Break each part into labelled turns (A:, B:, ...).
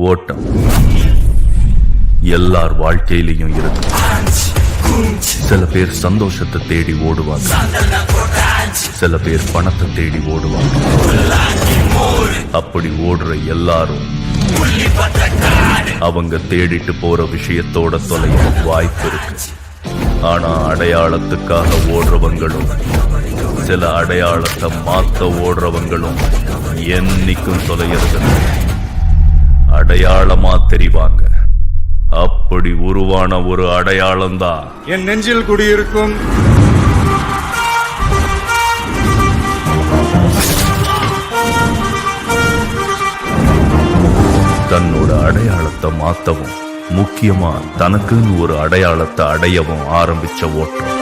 A: ஓட்டம் எல்லார் வாழ்க்கையிலையும் இருக்கு. சில பேர் சந்தோஷத்தை தேடி ஓடுவாங்க, சில பேர் பணத்தை தேடி ஓடுவாங்க. அப்படி ஓடுற எல்லாரும் அவங்க தேடிட்டு போற விஷயத்தோட தொலைய வாய்ப்பு இருக்கு. ஆனா அடையாளத்துக்காக ஓடுறவங்களும் சில அடையாளத்தை மாத்த ஓடுறவங்களும் என்னைக்கும் தொலைகிறது அடையாளமா தெரிவாங்க. அப்படி உருவான ஒரு அடையாளம் தான்
B: என் நெஞ்சில் குடியிருக்கும்
A: தன்னோட அடையாளத்தை மாத்தவும் முக்கியமா தனக்குன்னு ஒரு அடையாளத்தை அடையவும் ஆரம்பிச்ச ஓட்டம்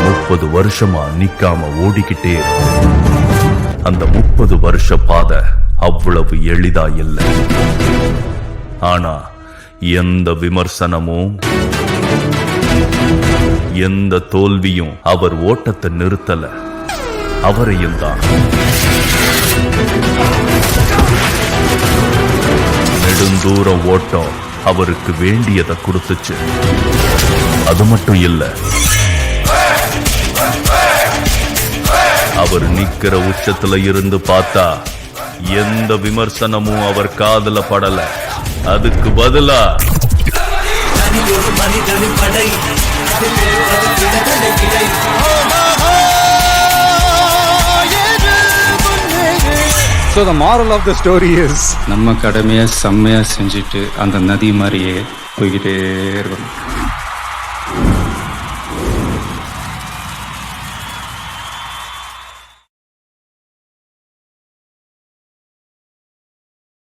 A: 30 வருஷமா நிக்காம ஓடிக்கிட்டே இருக்கு. அந்த 30 வருஷ பாதை அவ்வளவு எளிதா இல்லை. ஆனா எந்த விமர்சனமும் எந்த தோல்வியும் அவர் ஓட்டத்தை நிறுத்தல, அவரையும் தான். நெடுந்தூரம் ஓட்டம் அவருக்கு வேண்டியதை கொடுத்துச்சு. அது மட்டும் இல்ல, அவர் நிக்கிற உச்சத்துல இருந்து பார்த்தா எந்த விமர்சனமும் அவர் காதுல படல. அதுக்கு பதிலா
B: So the moral of the story is
C: நம்ம கடமையை செம்மையா செஞ்சுட்டு அந்த நதி மாதிரியே போய்கிட்டே இருக்கணும்.